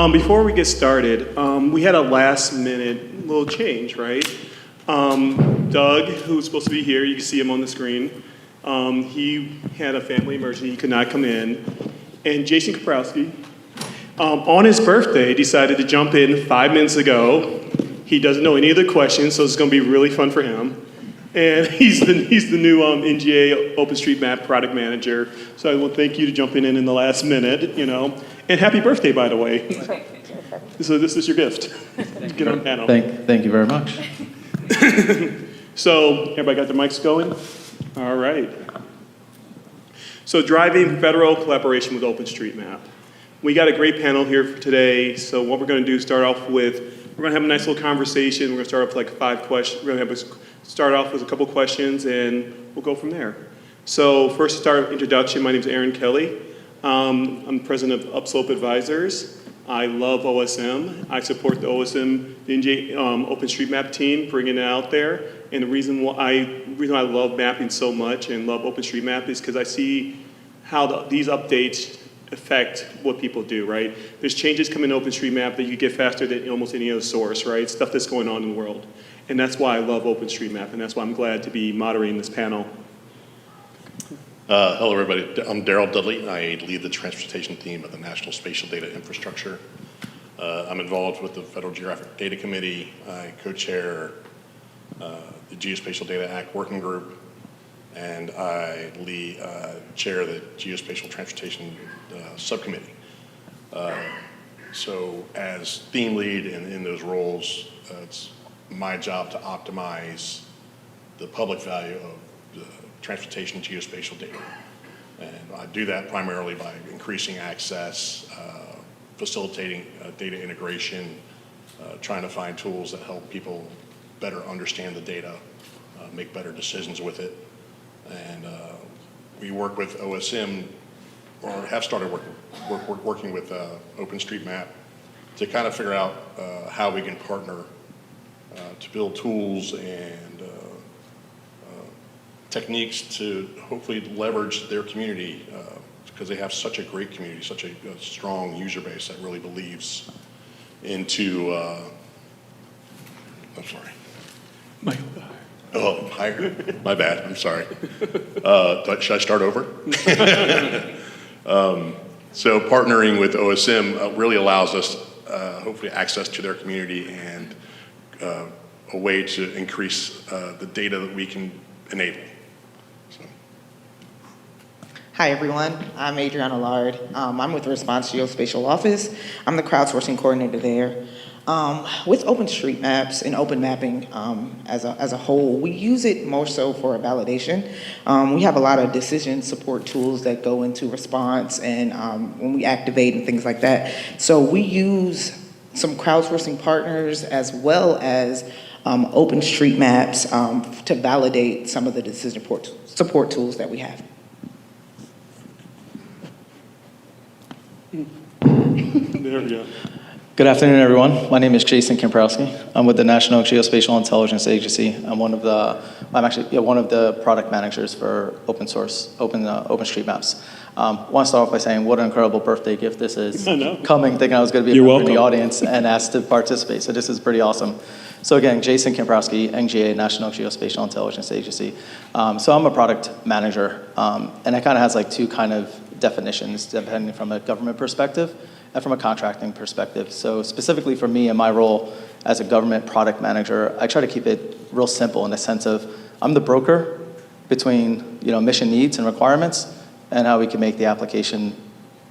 Before we get started, we had a last minute little change, right? Doug, who's supposed to be here, you can see him on the screen. He had a family emergency, he could not come in. And Jason Kamprowski, on his birthday, decided to jump in 5 minutes ago. He doesn't know any of the questions, so it's gonna be really fun for him. And he's the new NGA OpenStreetMap product manager. So I want to thank you to jumping in the last minute, you know. And happy birthday, by the way. So this is your gift. Get on the panel. Thank you very much. So everybody got their mics going? All right. So driving federal collaboration with OpenStreetMap. We got a great panel here for today. So what we're going to do is start off with, we're going to have a nice little conversation. We're going to start off with like 5 questions. We're going to start off with a couple questions and we'll go from there. So first to start introduction, my name is Aaron Kelley. I'm president of Upslope Advisors. I love OSM. I support the OSM NJ OpenStreetMap team, bringing it out there. And the reason why I love mapping so much and love OpenStreetMap is because I see how these updates affect what people do, right? There's changes coming in OpenStreetMap that you get faster than almost any other source, right? Stuff that's going on in the world. And that's why I love OpenStreetMap, and that's why I'm glad to be moderating this panel. Hello, everybody. I'm Daryl Dudley. I lead the transportation team of the National Spatial Data Infrastructure. I'm involved with the Federal Geographic Data Committee. I co-chair the Geospatial Data Act Working Group, and I chair the Geospatial Transportation Subcommittee. So as theme lead in those roles, it's my job to optimize the public value of the transportation geospatial data. And I do that primarily by increasing access, facilitating data integration, trying to find tools that help people better understand the data, make better decisions with it. And we work with OSM, or have started working with OpenStreetMap to kind of figure out how we can partner to build tools and techniques to hopefully leverage their community because they have such a great community, such a strong user base that really believes into, I'm sorry. Oh, higher. My bad, I'm sorry. Should I start over? So partnering with OSM really allows us hopefully access to their community and a way to increase the data that we can enable. So. Hi everyone, I'm Adriana Lard. I'm with the Response Geospatial Office. I'm the crowdsourcing coordinator there. With OpenStreetMaps and Open Mapping as a whole, we use it more so for validation. We have a lot of decision support tools that go into response and when we activate and things like that. So we use some crowdsourcing partners as well as OpenStreetMaps to validate some of the decision support tools that we have. There we go. Good afternoon, everyone. My name is Jason Kamprowski. I'm with the National Geospatial-Intelligence Agency. I'm actually one of the product managers for OpenStreetMaps. Want to start off by saying what an incredible birthday gift this is. Coming, thinking I was going to be in the audience and asked to participate. So this is pretty awesome. So again, Jason Kamprowski, NGA, National Geospatial-Intelligence Agency. So I'm a product manager, and it kind of has like two kind of definitions, depending from a government perspective and from a contracting perspective. So specifically for me and my role as a government product manager, I try to keep it real simple in the sense of I'm the broker between mission needs and requirements and how we can make the application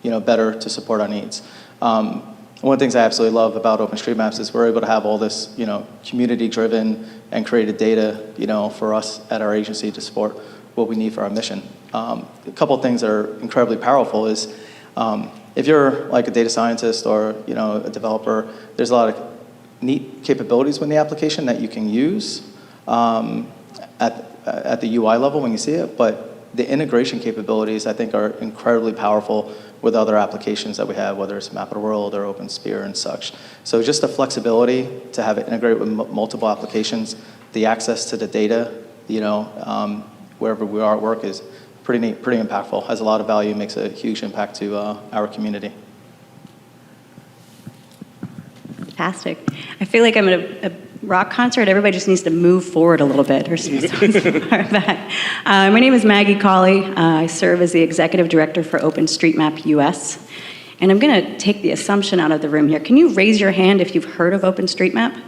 better to support our needs. One of the things I absolutely love about OpenStreetMaps is we're able to have all this community-driven and created data for us at our agency to support what we need for our mission. A couple of things that are incredibly powerful is if you're like a data scientist or a developer, there's a lot of neat capabilities within the application that you can use at the UI level when you see it, but the integration capabilities I think are incredibly powerful with other applications that we have, whether it's Map of the World or OpenSphere and such. So just the flexibility to have it integrated with multiple applications, the access to the data, wherever we are at work is pretty neat, pretty impactful, has a lot of value, makes a huge impact to our community. Fantastic. I feel like I'm at a rock concert. Everybody just needs to move forward a little bit or something back. My name is Maggie Cauley. I serve as the Executive Director for OpenStreetMap US. And I'm going to take the assumption out of the room here. Can you raise your hand if you've heard of OpenStreetMap?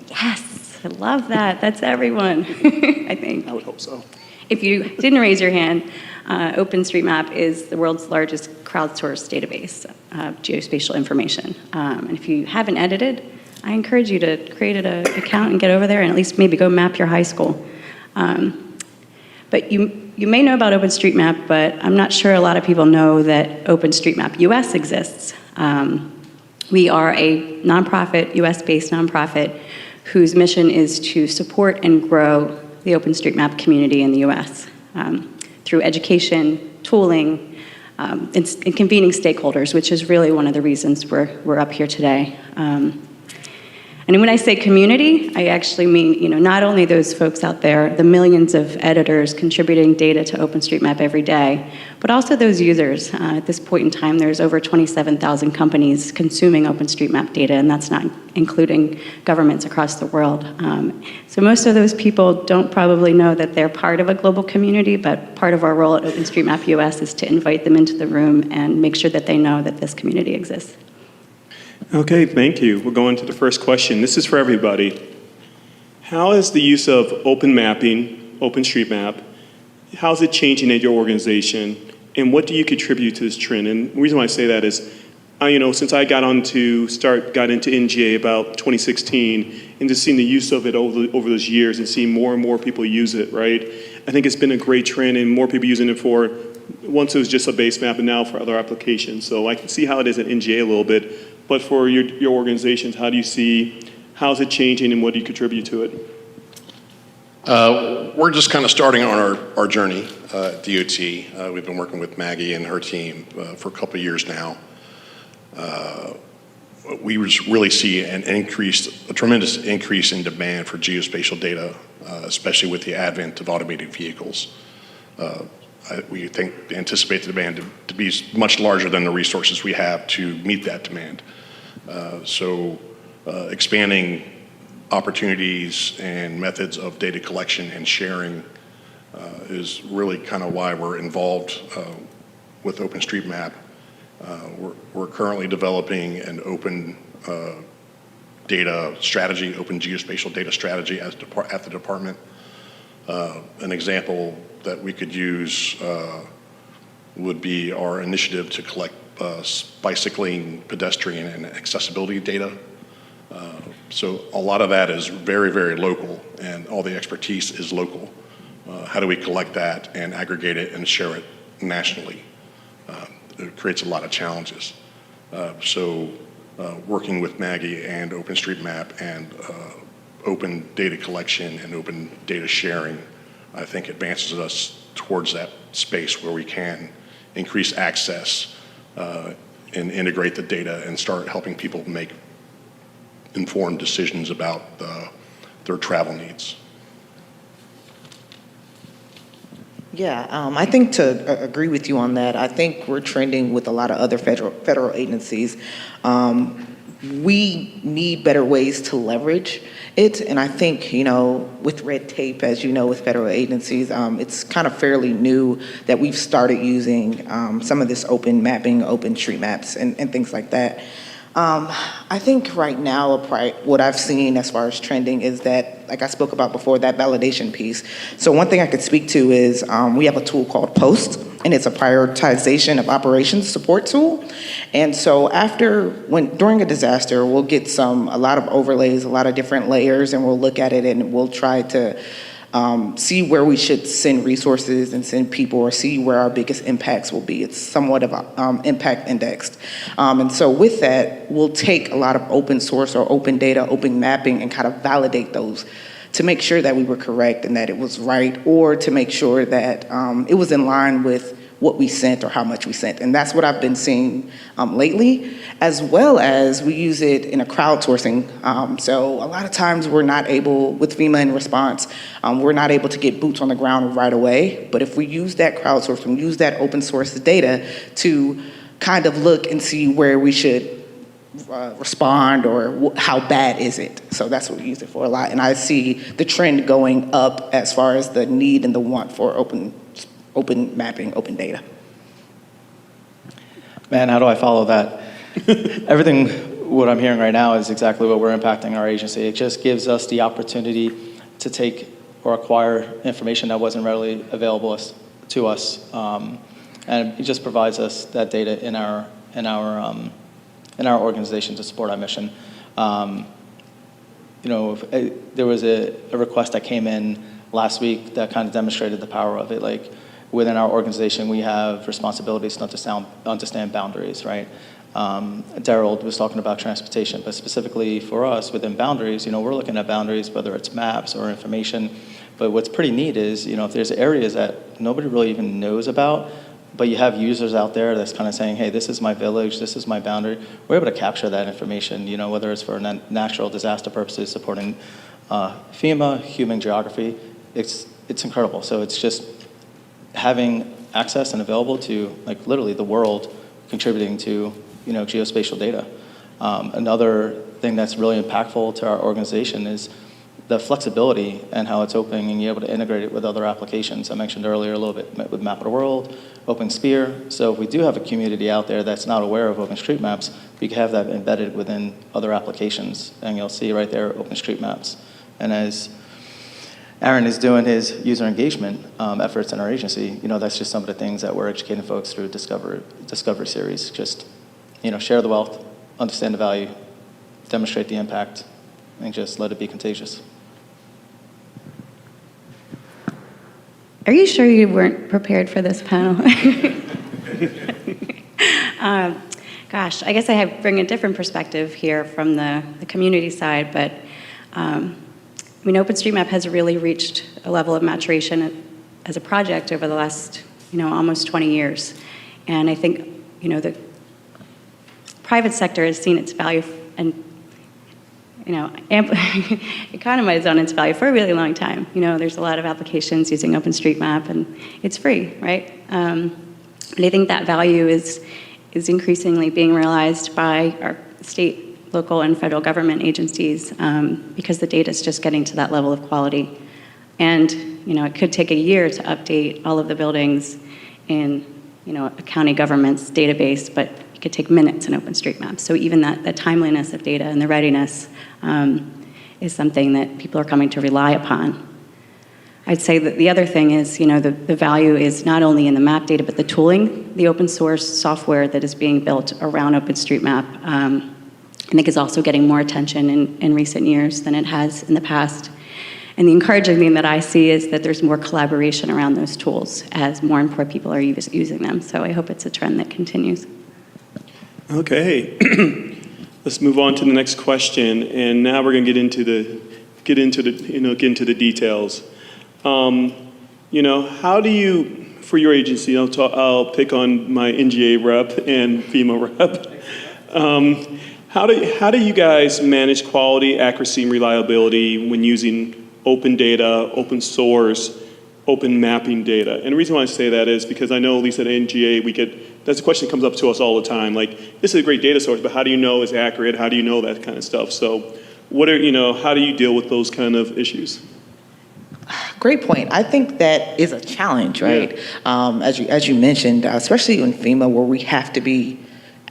Yes, I love that. That's everyone, I think. I would hope so. If you didn't raise your hand, OpenStreetMap is the world's largest crowdsourced database of geospatial information. And if you haven't edited, I encourage you to create an account and get over there and at least maybe go map your high school. But you may know about OpenStreetMap, but I'm not sure a lot of people know that OpenStreetMap US exists. We are a nonprofit, US-based nonprofit, whose mission is to support and grow the OpenStreetMap community in the US through education, tooling, and convening stakeholders, which is really one of the reasons we're up here today. And when I say community, I actually mean, not only those folks out there, the millions of editors contributing data to OpenStreetMap every day, but also those users. At this point in time, there's over 27,000 companies consuming OpenStreetMap data, and that's not including governments across the world. So most of those people don't probably know that they're part of a global community, but part of our role at OpenStreetMap US is to invite them into the room and make sure that they know that this community exists. Okay, thank you. We'll go into the first question. This is for everybody. How is the use of open mapping, OpenStreetMap, how is it changing at your organization, and what do you contribute to this trend? And the reason why I say that is, since I got into NGA about 2016, and just seeing the use of it over those years and seeing more and more people use it, right? I think it's been a great trend, and more people using it for, once it was just a base map, and now for other applications. So I can see how it is at NGA a little bit. But for your organizations, how is it changing and what do you contribute to it? We're just kind of starting on our journey at DOT. We've been working with Maggie and her team for a couple of years now. We really see a tremendous increase in demand for geospatial data, especially with the advent of automated vehicles. We anticipate the demand to be much larger than the resources we have to meet that demand. Expanding opportunities and methods of data collection and sharing is really kind of why we're involved with OpenStreetMap. We're currently developing an open data strategy, open geospatial data strategy at the department. An example that we could use would be our initiative to collect bicycling, pedestrian, and accessibility data. So a lot of that is very, very local, and all the expertise is local. How do we collect that and aggregate it and share it nationally? It creates a lot of challenges. Working with Maggie and OpenStreetMap and open data collection and open data sharing, I think advances us towards that space where we can increase access and integrate the data and start helping people make informed decisions about their travel needs. Yeah, I think to agree with you on that, I think we're trending with a lot of other federal agencies. We need better ways to leverage it, and I think, with red tape, as you know, with federal agencies, it's kind of fairly new that we've started using some of this open mapping, open street maps, and things like that. I think right now, what I've seen as far as trending is that, like I spoke about before, that validation piece. So one thing I could speak to is we have a tool called POST, and it's a prioritization of operations support tool. And so during a disaster, we'll get a lot of overlays, a lot of different layers, and we'll look at it and we'll try to see where we should send resources and send people, or see where our biggest impacts will be. It's somewhat of impact indexed. And so with that, we'll take a lot of open source or open data, open mapping, and kind of validate those to make sure that we were correct and that it was right, or to make sure that it was in line with what we sent or how much we sent. And that's what I've been seeing lately, as well as we use it in a crowdsourcing. So a lot of times we're not able, with FEMA in response, we're not able to get boots on the ground right away. But if we use that crowdsourcing, use that open source data to kind of look and see where we should respond, or how bad is it? So that's what we use it for a lot. And I see the trend going up as far as the need and the want for open mapping, open data. Man, how do I follow that? Everything, what I'm hearing right now is exactly what we're impacting our agency. It just gives us the opportunity to take or acquire information that wasn't readily available to us. And it just provides us that data in our organization to support our mission. There was a request that came in last week that kind of demonstrated the power of it. Like, within our organization, we have responsibilities to understand boundaries, right? Derald was talking about transportation, but specifically for us within boundaries, we're looking at boundaries, whether it's maps or information. But what's pretty neat is, if there's areas that nobody really even knows about, but you have users out there that's kind of saying, hey, this is my village, this is my boundary, we're able to capture that information, whether it's for natural disaster purposes, supporting FEMA, human geography. It's incredible. So it's just having access and available to, like, literally the world contributing to, geospatial data. Another thing that's really impactful to our organization is the flexibility and how it's open and you're able to integrate it with other applications. I mentioned earlier a little bit with Map of the World, OpenSphere. So if we do have a community out there that's not aware of OpenStreetMaps, we can have that embedded within other applications. And you'll see right there, OpenStreetMaps. And as Aaron is doing his user engagement efforts in our agency, that's just some of the things that we're educating folks through Discovery Series. Just, share the wealth, understand the value, demonstrate the impact, and just let it be contagious. Are you sure you weren't prepared for this panel? Gosh, I guess I bring a different perspective here from the community side, but OpenStreetMap has really reached a level of maturation as a project over the last, almost 20 years. And I think, the private sector has seen its value and, economized on its value for a really long time. There's a lot of applications using OpenStreetMap, and it's free, right? And I think that value is increasingly being realized by our state, local, and federal government agencies because the data is just getting to that level of quality. And, it could take a year to update all of the buildings in, a county government's database, but it could take minutes in OpenStreetMap. So even that timeliness of data and the readiness is something that people are coming to rely upon. I'd say that the other thing is, the value is not only in the map data, but the tooling, the open source software that is being built around OpenStreetMap, I think is also getting more attention in recent years than it has in the past. And the encouraging thing that I see is that there's more collaboration around those tools as more and more people are using them. So I hope it's a trend that continues. Okay. Let's move on to the next question, and now we're going to get into the details. How do you, for your agency, I'll pick on my NGA rep and FEMA rep. How do you guys manage quality, accuracy, and reliability when using open data, open source, open mapping data? And the reason why I say that is because I know at least at NGA that's a question that comes up to us all the time. Like, this is a great data source, but how do you know it's accurate? How do you know that kind of stuff? So how do you deal with those kind of issues? Great point. I think that is a challenge, right? Yeah. As you mentioned, especially in FEMA, where we have to be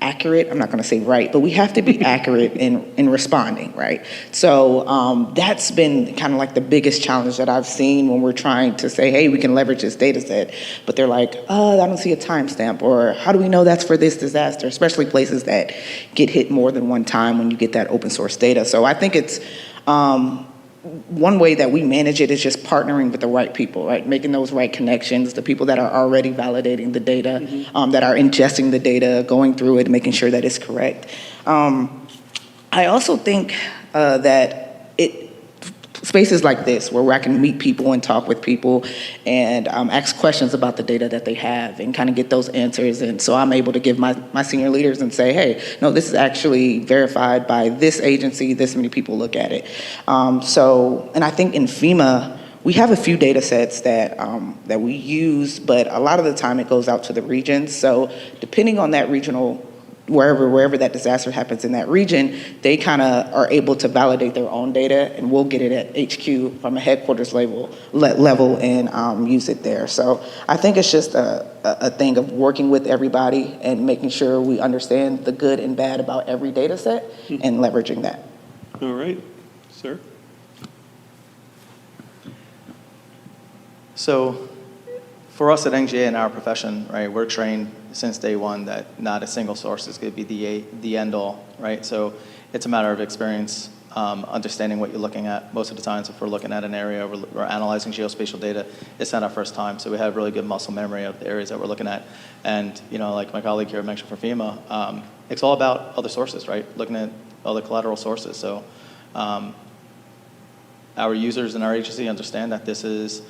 accurate. I'm not going to say right, but we have to be accurate in responding, right? So that's been kind of like the biggest challenge that I've seen when we're trying to say, hey, we can leverage this data set, but they're like, oh, I don't see a timestamp, or how do we know that's for this disaster, especially places that get hit more than one time when you get that open source data. So I think it's one way that we manage it is just partnering with the right people, right? Making those right connections, the people that are already validating the data, that are ingesting the data, going through it, making sure that it's correct. I also think that spaces like this, where I can meet people and talk with people and ask questions about the data that they have and kind of get those answers. And so I'm able to give my senior leaders and say, hey, no, this is actually verified by this agency, this many people look at it. And I think in FEMA, we have a few data sets that we use, but a lot of the time it goes out to the regions. So depending on that regional wherever that disaster happens in that region, they kind of are able to validate their own data, and we'll get it at HQ from a headquarters level and use it there. So I think it's just a thing of working with everybody and making sure we understand the good and bad about every data set and leveraging that. All right, sir. So for us at NGA in our profession, right, we're trained since day one that not a single source is going to be the end all, right? So it's a matter of experience, understanding what you're looking at. Most of the times if we're looking at an area, we're analyzing geospatial data, it's not our first time. So we have really good muscle memory of the areas that we're looking at. And, you know, like my colleague here mentioned for FEMA, it's all about other sources, right? Looking at other collateral sources. So our users in our agency understand that this is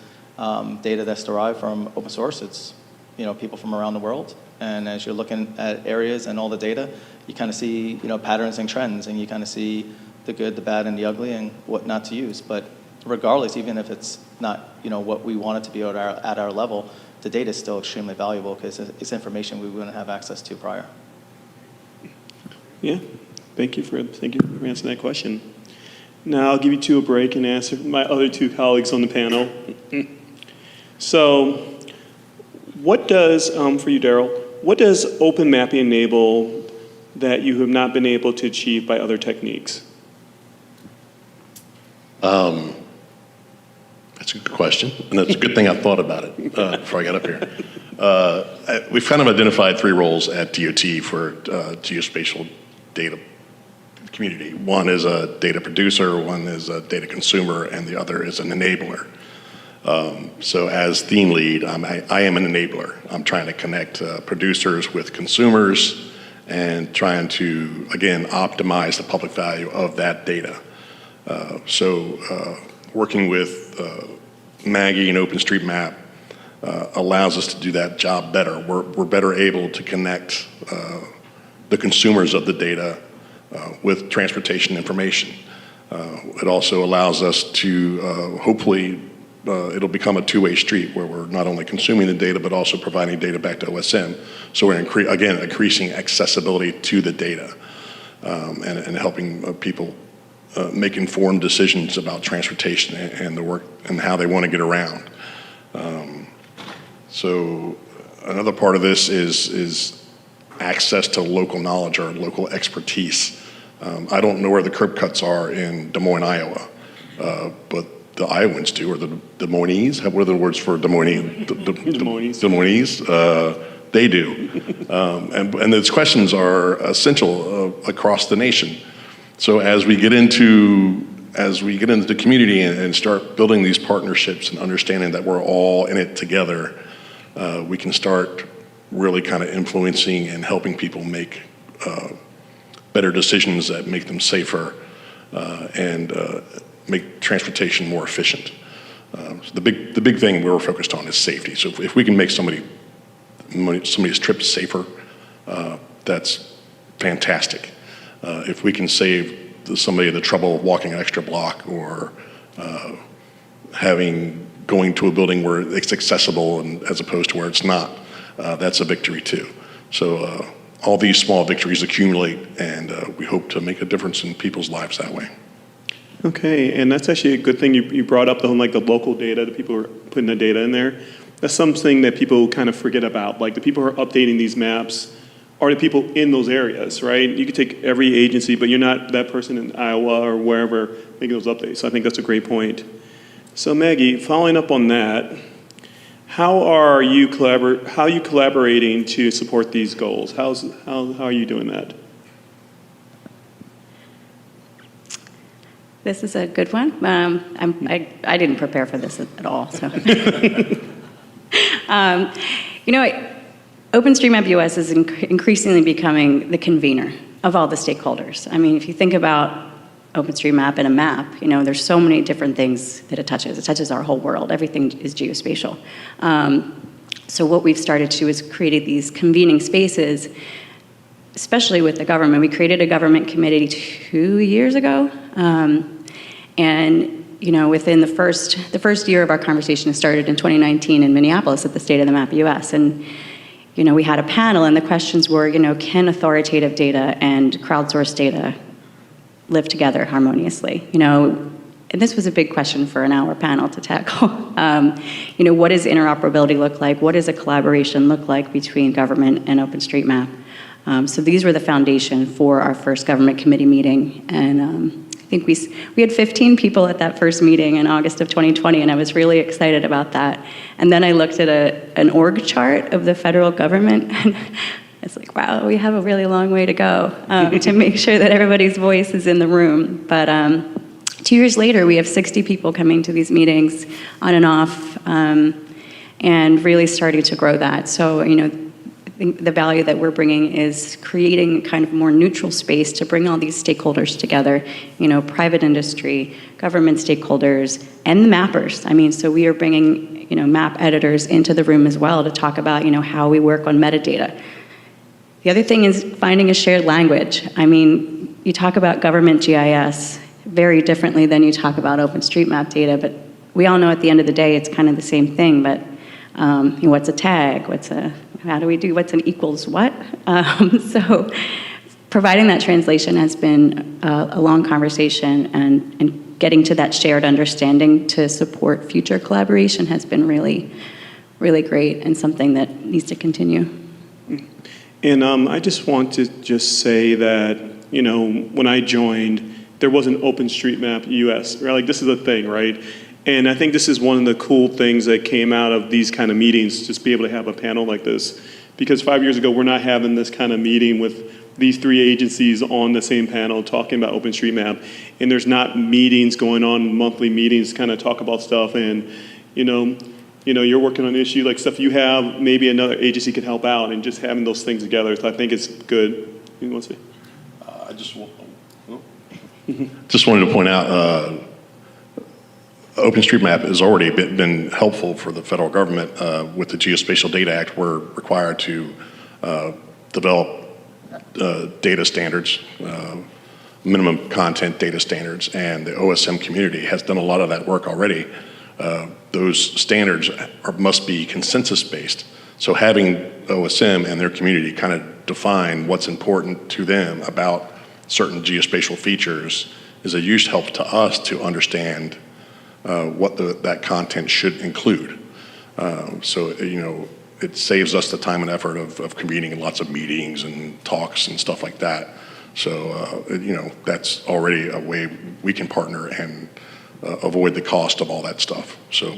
data that's derived from open source. It's, you know, people from around the world. And as you're looking at areas and all the data, you kind of see, you know, patterns and trends, and you kind of see the good, the bad, and the ugly, and what not to use. But regardless, even if it's not, you know, what we want it to be at our level, the data is still extremely valuable because it's information we wouldn't have access to prior. Yeah, thank you for answering that question. Now I'll give you two a break and answer my other two colleagues on the panel. So what does, for you, Daryl, what does Open Mappy enable that you have not been able to achieve by other techniques? That's a good question, and that's a good thing I thought about it before I got up here. We've kind of identified three roles at DOT for geospatial data community. One is a data producer, one is a data consumer, and the other is an enabler. So as theme lead, I am an enabler. I'm trying to connect producers with consumers and trying to, again, optimize the public value of that data. Working with Maggie and OpenStreetMap allows us to do that job better. We're better able to connect the consumers of the data with transportation information. It also allows us to hopefully it'll become a two-way street where we're not only consuming the data but also providing data back to OSM. So we're increasing accessibility to the data and helping people make informed decisions about transportation and the work and how they want to get around. So another part of this is access to local knowledge or local expertise. I don't know where the curb cuts are in Des Moines, Iowa, but the Iowans do, or the Des Moines. What are the words for Des Moines? Des Moines. They do. And those questions are essential across the nation. So as we get into the community and start building these partnerships and understanding that we're all in it together, we can start really kind of influencing and helping people make better decisions that make them safer and make transportation more efficient. So the big thing we're focused on is safety. So if we can make somebody's trip safer, that's fantastic. If we can save somebody the trouble of walking an extra block or going to a building where it's accessible and as opposed to where it's not, that's a victory too. So all these small victories accumulate, and we hope to make a difference in people's lives that way. Okay, and that's actually a good thing you brought up, the local data, the people who are putting the data in there. That's something that people kind of forget about. Like the people who are updating these maps are the people in those areas, right? You could take every agency, but you're not that person in Iowa or wherever making those updates. So I think that's a great point. So Maggie, following up on that, how are you collaborating to support these goals? How are you doing that? This is a good one. I didn't prepare for this at all. So, OpenStreetMap US is increasingly becoming the convener of all the stakeholders. I mean, if you think about OpenStreetMap and a map, there's so many different things that it touches. It touches our whole world. Everything is geospatial. So what we've started to do is create these convening spaces, especially with the government. We created a government committee 2 years ago. Within the first year of our conversation started in 2019 in Minneapolis at the State of the Map US. And, we had a panel, and the questions were, can authoritative data and crowdsourced data live together harmoniously? And this was a big question for an hour panel to tackle. What does interoperability look like? What does a collaboration look like between government and OpenStreetMap? So these were the foundation for our first government committee meeting. And I think we had 15 people at that first meeting in August of 2020, and I was really excited about that. And then I looked at an org chart of the federal government, and it's like, wow, we have a really long way to go to make sure that everybody's voice is in the room. But 2 years later, we have 60 people coming to these meetings on and off, and really starting to grow that. So, I think the value that we're bringing is creating kind of more neutral space to bring all these stakeholders together, private industry, government stakeholders, and the mappers. So we are bringing, map editors into the room as well to talk about, how we work on metadata. The other thing is finding a shared language. You talk about government GIS very differently than you talk about OpenStreetMap data, but we all know at the end of the day it's kind of the same thing, but what's a tag? What's an equals what? So providing that translation has been a long conversation, and getting to that shared understanding to support future collaboration has been really, really great, and something that needs to continue. And I just want to say that, when I joined, there was an OpenStreetMap US, right? Like, this is a thing, right? And I think this is one of the cool things that came out of these kind of meetings, just be able to have a panel like this. Because 5 years ago, we're not having this kind of meeting with these three agencies on the same panel talking about OpenStreetMap. And there's not meetings going on, monthly meetings, kind of talk about stuff. And, you're working on an issue, like stuff you have, maybe another agency could help out, and just having those things together. So I think it's good. You want to say? I just wanted to point out, OpenStreetMap has already been helpful for the federal government. With the Geospatial Data Act, we're required to develop data standards, minimum content data standards, and the OSM community has done a lot of that work already. Those standards must be consensus-based. So having OSM and their community kind of define what's important to them about certain geospatial features is a huge help to us to understand what that content should include. So, it saves us the time and effort of convening lots of meetings and talks and stuff like that. So, that's already a way we can partner and avoid the cost of all that stuff. So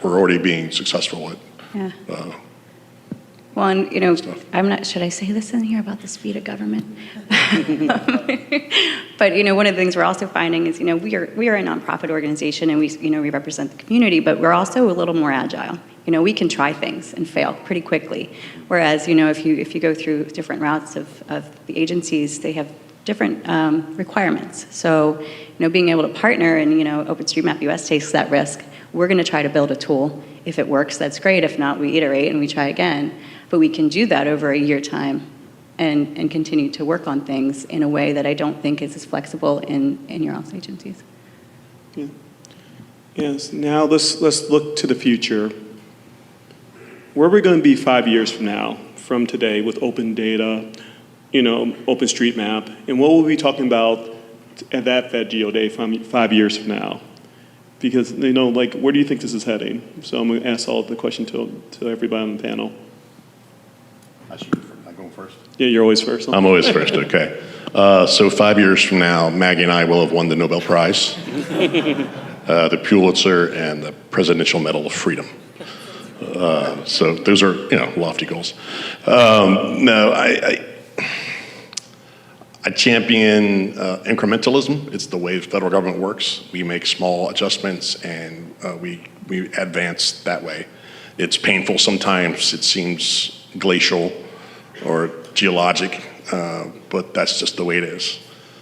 we're already being successful at well, and, I'm not, should I say this in here about the speed of government? But, one of the things we're also finding is, we are a nonprofit organization, and we represent the community, but we're also a little more agile. We can try things and fail pretty quickly. Whereas, if you go through different routes of the agencies, they have different requirements. So, being able to partner, and, OpenStreetMap US takes that risk. We're going to try to build a tool. If it works, that's great. If not, we iterate and we try again. But we can do that over a year time and continue to work on things in a way that I don't think is as flexible in your all's agencies. Yeah. Yes. Now let's look to the future. Where are we going to be 5 years from now, from today, with open data, OpenStreetMap, and what will we be talking about at that FedGeoDay 5 years from now? Because, where do you think this is heading? So I'm going to ask all the question to everybody on the panel. I go first? Yeah, you're always first. I'm always first, okay. So 5 years from now, Maggie and I will have won the Nobel Prize, the Pulitzer, and the Presidential Medal of Freedom. So those are, lofty goals. No, I champion incrementalism. It's the way the federal government works. We make small adjustments, and we advance that way. It's painful sometimes. It seems glacial or geologic, but that's just the way it is.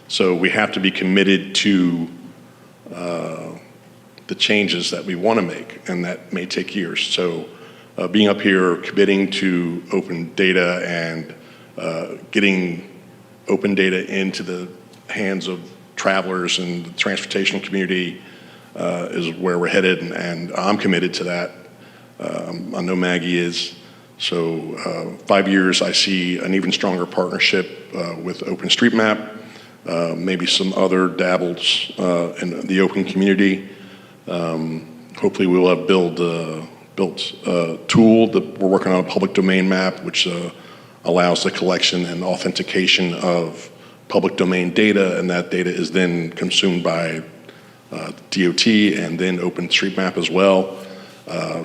So we have to be committed to the changes that we want to make, and that may take years. So being up here, committing to open data and getting open data into the hands of travelers and the transportation community is where we're headed, and I'm committed to that. I know Maggie is. So 5 years, I see an even stronger partnership with OpenStreetMap, maybe some other dabbles in the open community. Hopefully we will have built a tool that we're working on, a public domain map, which allows the collection and authentication of public domain data, and that data is then consumed by DOT and then OpenStreetMap as well.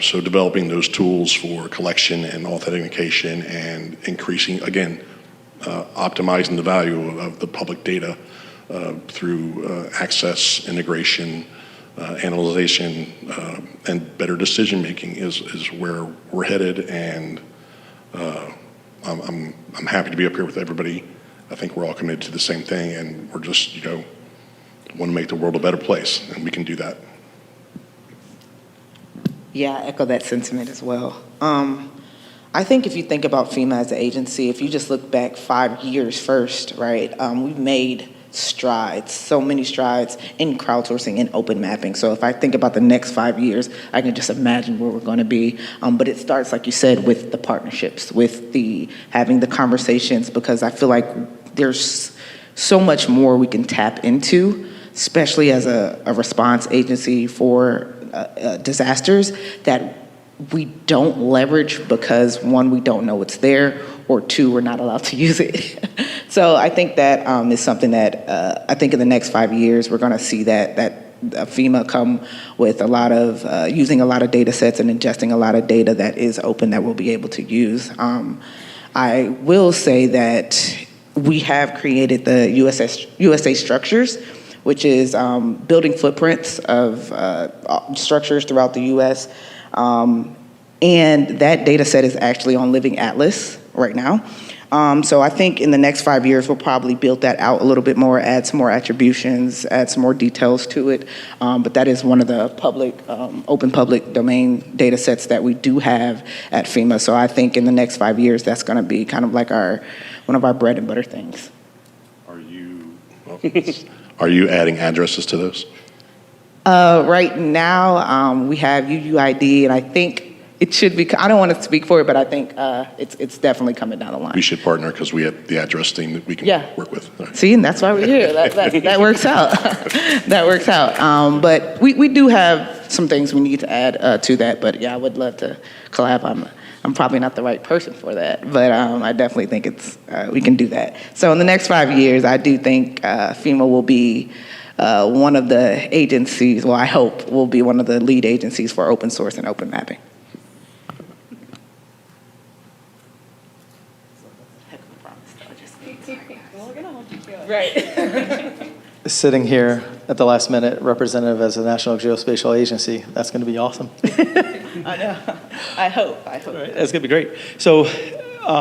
So developing those tools for collection and authentication and increasing, again, optimizing the value of the public data through access, integration, analyzation, and better decision making is where we're headed. And I'm happy to be up here with everybody. I think we're all committed to the same thing, and we're just, want to make the world a better place, and we can do that. Yeah, I echo that sentiment as well. I think if you think about FEMA as an agency, if you just look back 5 years first, right, we've made strides, so many strides in crowdsourcing and open mapping. So if I think about the next 5 years, I can just imagine where we're going to be. But it starts, like you said, with the partnerships, with having the conversations, because I feel like there's so much more we can tap into, especially as a response agency for disasters that we don't leverage because, one, we don't know it's there, or two, we're not allowed to use it. So I think that is something that I think in the next 5 years we're going to see that FEMA come with a lot of using a lot of data sets and ingesting a lot of data that is open that we'll be able to use. I will say that we have created the USA structures, which is building footprints of structures throughout the U.S. And that data set is actually on Living Atlas right now. So I think in the next 5 years, we'll probably build that out a little bit more, add some more attributions, add some more details to it. But that is one of the open public domain data sets that we do have at FEMA. So I think in the next 5 years, that's going to be kind of like one of our bread and butter things. Are you adding addresses to those? Right now, we have UUID, and I think it should be, I don't want to speak for it, but I think it's definitely coming down the line. We should partner because we have the address team that we can work with. Right. See, and that's why we're here. That works out. That works out. But we do have some things we need to add to that. But yeah, I would love to collab. I'm probably not the right person for that, but I definitely think we can do that. So in the next 5 years, I do think FEMA will be one of the agencies, well, I hope will be one of the lead agencies for open source and open mapping. Right. Sitting here at the last minute, representative as a National Geospatial Agency, that's going to be awesome. I know. I hope. Right. That's going to be great. So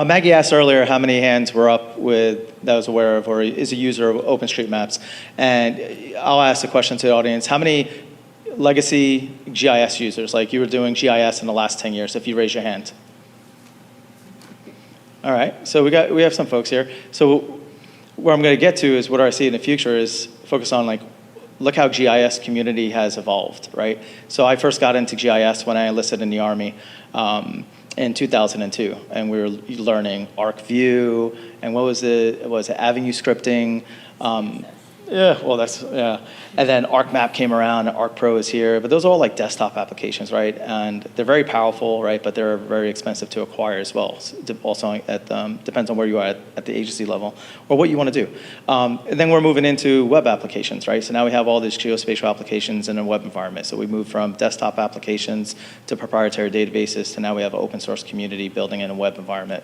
Maggie asked earlier how many hands were up that was aware of or is a user of OpenStreetMaps. And I'll ask the question to the audience. How many legacy GIS users, like you were doing GIS in the last 10 years, if you raise your hand? All right. So we have some folks here. So where I'm going to get to is what I see in the future is focus on look how GIS community has evolved, right? So I first got into GIS when I enlisted in the Army in 2002, and we were learning ArcView, and what was it? Was it Avenue scripting? And then ArcMap came around, and ArcPro is here, but those are all like desktop applications, right? And they're very powerful, right? But they're very expensive to acquire as well. So also, depends on where you are at the agency level or what you want to do. And then we're moving into web applications, right? So now we have all these geospatial applications in a web environment. So we moved from desktop applications to proprietary databases to now we have an open source community building in a web environment.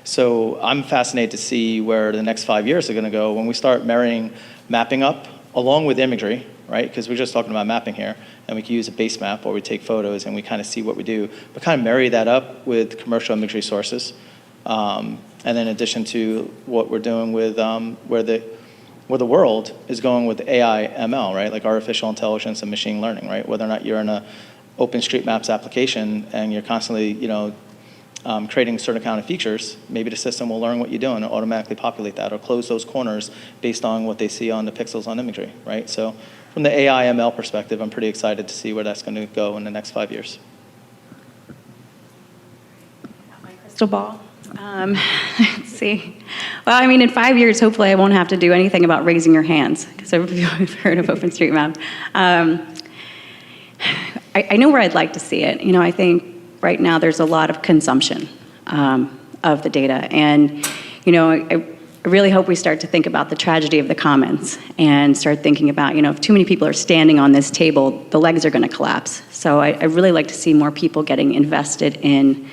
So I'm fascinated to see where the next 5 years are going to go when we start marrying mapping up along with imagery, right? Because we're just talking about mapping here, and we can use a base map where we take photos and we kind of see what we do, but kind of marry that up with commercial imagery sources. And then in addition to what we're doing with where the world is going with AI, ML, right? Like artificial intelligence and machine learning, right? Whether or not you're in a OpenStreetMaps application and you're constantly, creating a certain kind of features, maybe the system will learn what you're doing and automatically populate that or close those corners based on what they see on the pixels on imagery, right? So from the AI ML perspective, I'm pretty excited to see where that's going to go in the next 5 years. crystal ball. Let's see. Well, I mean, in 5 years, hopefully I won't have to do anything about raising your hands, because everybody's heard of OpenStreetMap. I know where I'd like to see it. I think right now there's a lot of consumption of the data. And, I really hope we start to think about the tragedy of the commons and start thinking about, if too many people are standing on this table, the legs are going to collapse. So I really like to see more people getting invested in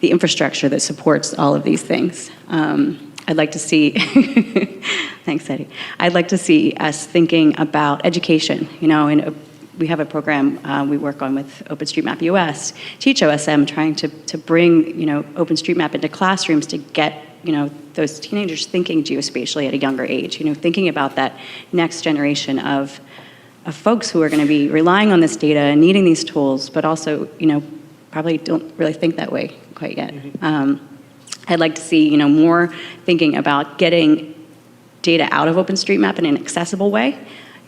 the infrastructure that supports all of these things. I'd like to see, thanks, Eddie. I'd like to see us thinking about education, and we have a program we work on with OpenStreetMap US, Teach OSM, trying to bring, OpenStreetMap into classrooms to get, those teenagers thinking geospatially at a younger age, thinking about that next generation of folks who are going to be relying on this data and needing these tools, but also, probably don't really think that way quite yet. I'd like to see, more thinking about getting data out of OpenStreetMap in an accessible way.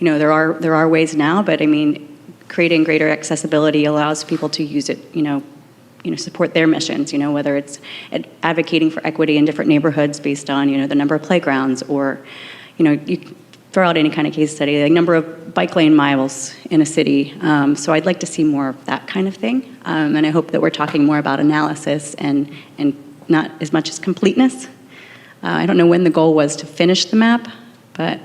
There are ways now, but I mean, creating greater accessibility allows people to use it, support their missions, whether it's advocating for equity in different neighborhoods based on, the number of playgrounds, or, you throw out any kind of case study, like number of bike lane miles in a city. So I'd like to see more of that kind of thing. And I hope that we're talking more about analysis and not as much as completeness. I don't know when the goal was to finish the map, but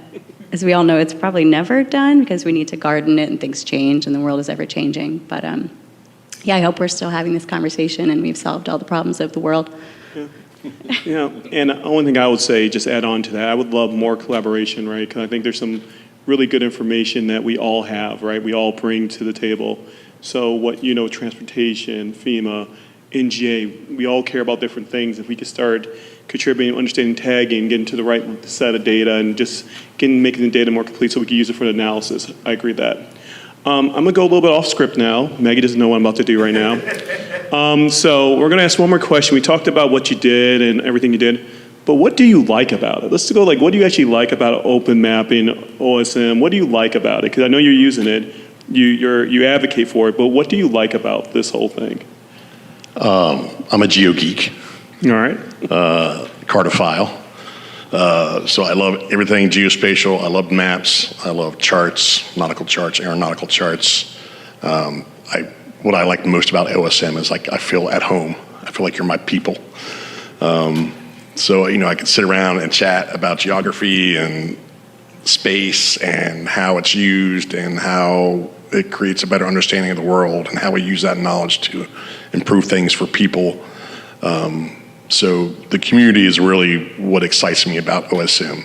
as we all know, it's probably never done because we need to garden it and things change and the world is ever changing. But yeah, I hope we're still having this conversation and we've solved all the problems of the world. Yeah, and the only thing I would say, just add on to that, I would love more collaboration, right? Because I think there's some really good information that we all have, right? We all bring to the table. So what, transportation, FEMA, NGA, we all care about different things. If we could start contributing, understanding tagging, getting to the right set of data, and just making the data more complete so we can use it for the analysis. I agree with that. I'm going to go a little bit off script now. Maggie doesn't know what I'm about to do right now. So we're going to ask one more question. We talked about what you did and everything you did, but what do you like about it? Let's go what do you actually like about Open Mapping, OSM? What do you like about it? Because I know you're using it, you advocate for it, but what do you like about this whole thing? I'm a geo geek. All right. Cartophile. So I love everything geospatial. I love maps. I love charts, nautical charts, aeronautical charts. What I like most about OSM is I feel at home. I feel like you're my people. So, I can sit around and chat about geography and space and how it's used and how it creates a better understanding of the world and how we use that knowledge to improve things for people. So the community is really what excites me about OSM.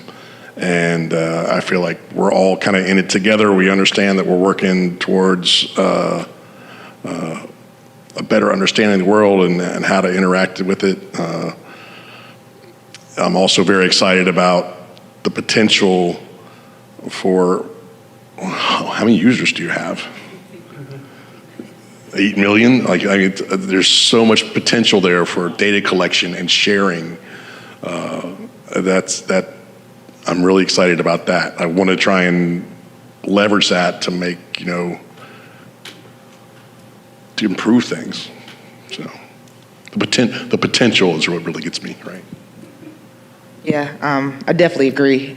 And I feel like we're all kind of in it together. We understand that we're working towards a better understanding of the world and how to interact with it. I'm also very excited about the potential for, how many users do you have? 8 million? There's so much potential there for data collection and sharing. I'm really excited about that. I want to try and leverage that to make, to improve things. So the potential is what really gets me, right? Yeah, I definitely agree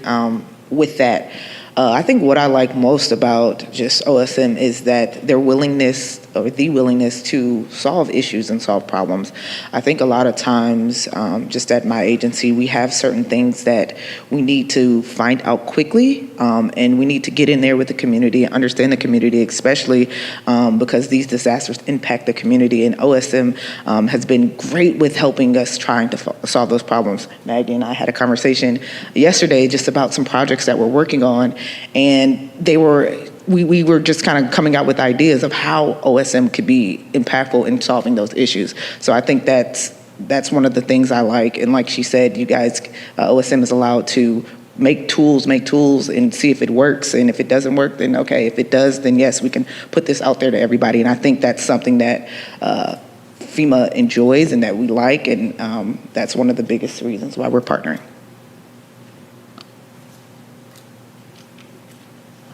with that. I think what I like most about just OSM is that their willingness, or the willingness to solve issues and solve problems. I think a lot of times, just at my agency, we have certain things that we need to find out quickly, and we need to get in there with the community, understand the community, especially because these disasters impact the community, and OSM has been great with helping us trying to solve those problems. Maggie and I had a conversation yesterday just about some projects that we're working on, and we were just kind of coming out with ideas of how OSM could be impactful in solving those issues. So I think that's one of the things I like. And like she said, you guys, OSM is allowed to make tools and see if it works. And if it doesn't work, then okay. If it does, then yes, we can put this out there to everybody. And I think that's something that FEMA enjoys and that we like. And that's one of the biggest reasons why we're partnering.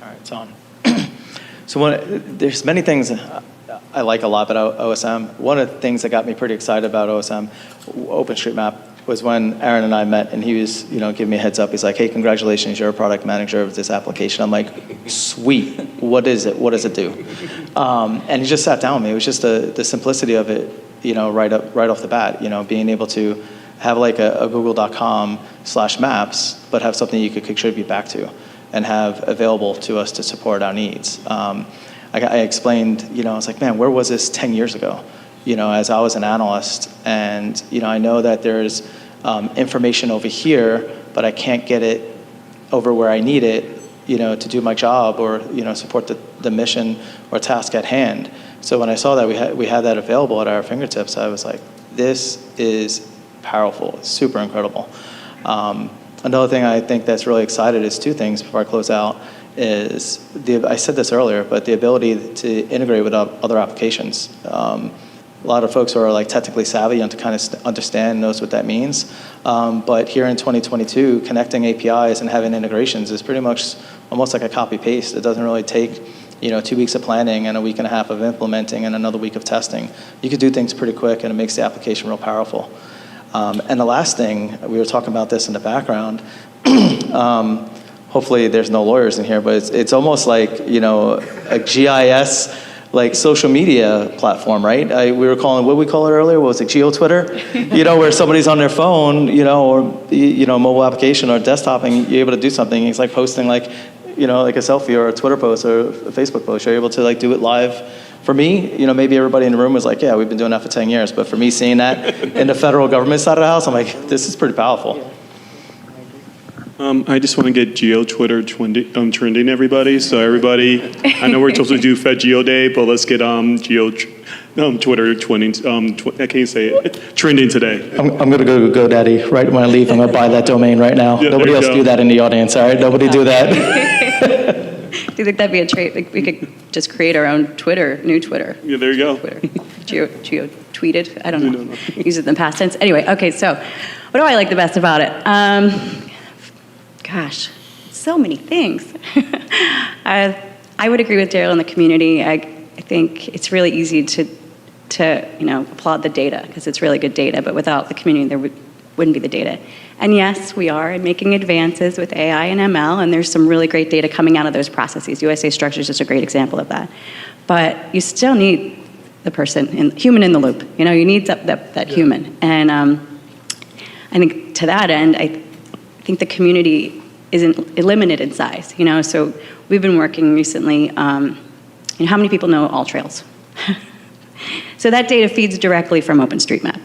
All right, it's on. So there's many things I like a lot about OSM. One of the things that got me pretty excited about OSM, OpenStreetMap, was when Aaron and I met, and he was, giving me a heads up. He's like, "Hey, congratulations, you're a product manager of this application." I'm like, "Sweet, what is it? What does it do?" And he just sat down with me. It was just the simplicity of it, right off the bat. Being able to have like a google.com/maps, but have something you could contribute back to, and have available to us to support our needs. I explained, I was like, man, where was this 10 years ago? As I was an analyst, and I know that there's information over here, but I can't get it over where I need it, to do my job or support the mission or task at hand. So when I saw that we had that available at our fingertips, I was like, this is powerful, it's super incredible. Another thing I think that's really excited is two things before I close out. I said this earlier, but the ability to integrate with other applications. A lot of folks who are like technically savvy and to kind of understand knows what that means. But here in 2022, connecting APIs and having integrations is pretty much almost like a copy paste. It doesn't really take 2 weeks of planning and a week and a half of implementing and another week of testing. You could do things pretty quick, and it makes the application real powerful. And the last thing, we were talking about this in the background. Hopefully there's no lawyers in here, but it's almost like, a GIS, like social media platform, right? We were calling, what did we call it earlier? What was it, Geo-Twitter? Where somebody's on their phone, or, mobile application or desktop, and you're able to do something. It's like posting like a selfie or a Twitter post or a Facebook post. You're able to like do it live. For me, maybe everybody in the room was like, yeah, we've been doing that for 10 years. But for me, seeing that in the federal government side of the house, I'm like, this is pretty powerful. I just want to get Geo-Twitter trending, everybody. So everybody, I know we're supposed to do FedGeoDay, but let's get Twitter trending. I can't say it. Trending today. I'm going to go to GoDaddy right when I leave. I'm going to buy that domain right now. Yeah, Nobody else do that in the audience, all right? Nobody do that. Do you think that'd be a trait? Like we could just create our own new Twitter. Yeah, there you go. Twitter. Geo-tweeted? I don't know. Use it in the past tense. Anyway, okay, so what do I like the best about it? Gosh, so many things. I would agree with Daryl in the community. I think it's really easy to applaud the data because it's really good data, but without the community there wouldn't be the data. And yes, we are making advances with AI and ML, and there's some really great data coming out of those processes. USA Structures is a great example of that. But you still need the human in the loop. You need that human. And I think to that end, I think the community isn't limited in size, so we've been working recently, how many people know all trails? So that data feeds directly from OpenStreetMap,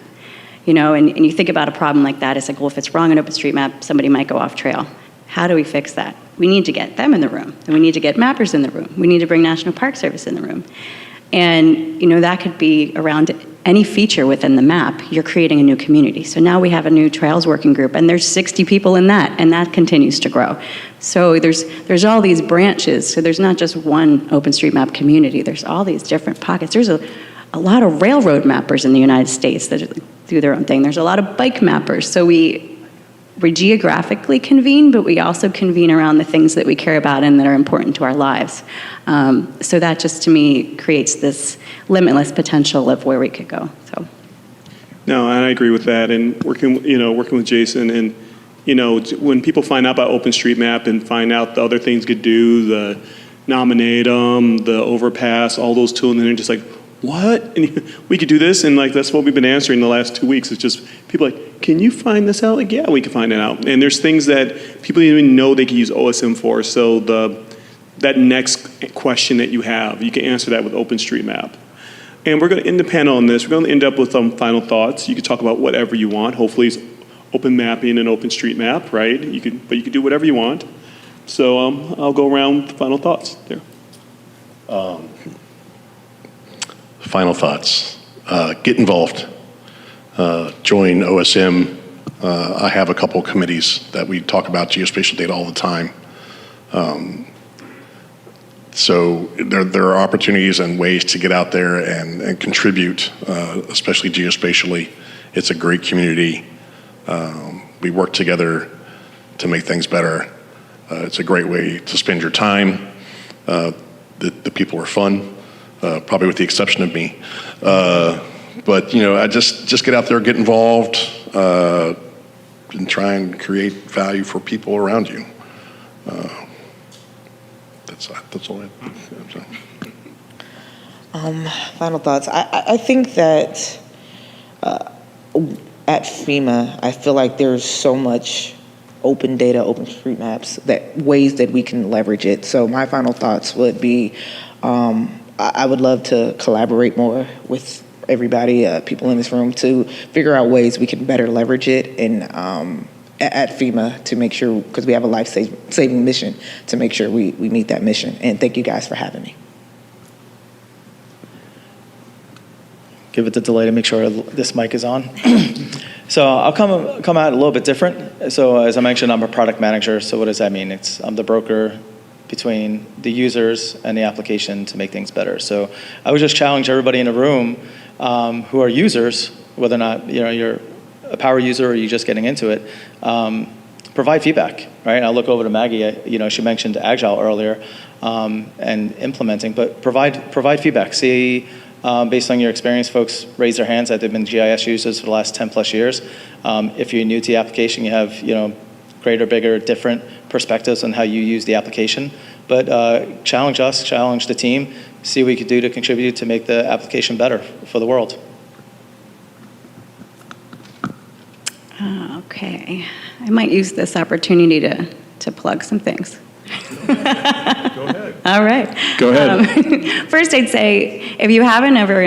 and you think about a problem like that, it's like, well, if it's wrong in OpenStreetMap, somebody might go off trail. How do we fix that? We need to get them in the room, and we need to get mappers in the room. We need to bring National Park Service in the room. And, that could be around any feature within the map, you're creating a new community. So now we have a new trails working group, and there's 60 people in that, and that continues to grow. So there's all these branches. So there's not just one OpenStreetMap community. There's all these different pockets. There's a lot of railroad mappers in the United States that do their own thing. There's a lot of bike mappers. So we geographically convene, but we also convene around the things that we care about and that are important to our lives. So that just, to me, creates this limitless potential of where we could go. So. No, and I agree with that. And working with Jason, and when people find out about OpenStreetMap and find out the other things could do, the Nominatum, the Overpass, all those tools, and they're just like, what? And we could do this, and like that's what we've been answering the last 2 weeks. It's just people like, can you find this out? Like, yeah, we can find it out. And there's things that people didn't even know they could use OSM for. So that next question that you have, you can answer that with OpenStreetMap. And we're going to end the panel on this. We're going to end up with some final thoughts. You can talk about whatever you want. Hopefully, it's open mapping and OpenStreetMap, right? But you can do whatever you want. So I'll go around with final thoughts there. Final thoughts. Get involved. Join OSM. I have a couple committees that we talk about geospatial data all the time. So there are opportunities and ways to get out there and contribute, especially geospatially. It's a great community. We work together to make things better. It's a great way to spend your time. The people are fun. probably with the exception of me. But, I just get out there, get involved, and try and create value for people around you. That's all I have. Final thoughts. I think that at FEMA, I feel like there's so much open data, OpenStreetMaps, that ways that we can leverage it. So my final thoughts would be, I would love to collaborate more with everybody, people in this room, to figure out ways we can better leverage it and at FEMA to make sure, because we have a life-saving mission, to make sure we meet that mission. And thank you guys for having me. Give it the delay to make sure this mic is on. So I'll come out a little bit different. So as I mentioned, I'm a product manager. So what does that mean? I'm the broker between the users and the application to make things better. So I would just challenge everybody in the room who are users, whether or not you're a power user or you're just getting into it, provide feedback, right? I'll look over to Maggie. She mentioned Agile earlier and implementing, but provide feedback. See. Based on your experience, folks raise their hands that they've been GIS users for the last 10 plus years. If you're new to the application, you have greater, bigger, different perspectives on how you use the application. But challenge us, challenge the team, see what we could do to contribute to make the application better for the world. Okay, I might use this opportunity to plug some things. Go ahead. All right. Go ahead. First, I'd say if you haven't ever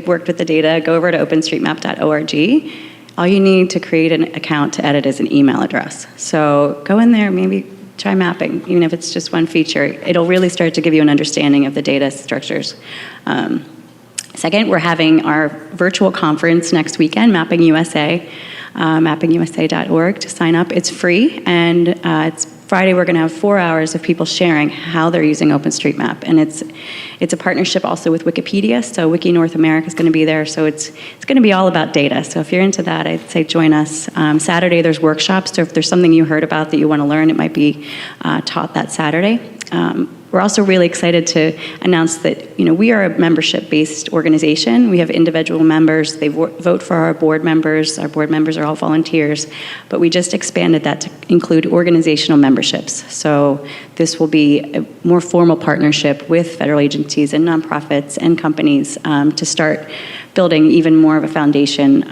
worked with the data, go over to openstreetmap.org. All you need to create an account to edit is an email address. So go in there, maybe try mapping, even if it's just one feature. It'll really start to give you an understanding of the data structures. Second, we're having our virtual conference next weekend, Mapping USA, mappingusa.org to sign up. It's free, and it's Friday. We're going to have 4 hours of people sharing how they're using OpenStreetMap, and it's a partnership also with Wikipedia. So Wiki North America is going to be there. So it's going to be all about data. So if you're into that, I'd say join us. Saturday there's workshops. So if there's something you heard about that you want to learn, it might be taught that Saturday. We're also really excited to announce that we are a membership-based organization. We have individual members. They vote for our board members. Our board members are all volunteers, but we just expanded that to include organizational memberships. So this will be a more formal partnership with federal agencies and nonprofits and companies to start building even more of a foundation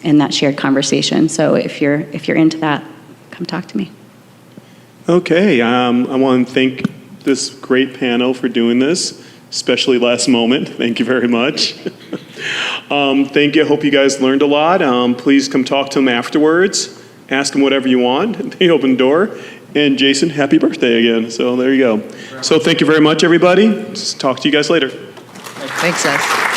in that shared conversation. So if you're into that, come talk to me. Okay, I want to thank this great panel for doing this, especially last moment. Thank you very much. Thank you. I hope you guys learned a lot. Please come talk to them afterwards. Ask them whatever you want. They open the door. And Jason, happy birthday again. So there you go. So thank you very much, everybody. Just talk to you guys later. Thanks, guys.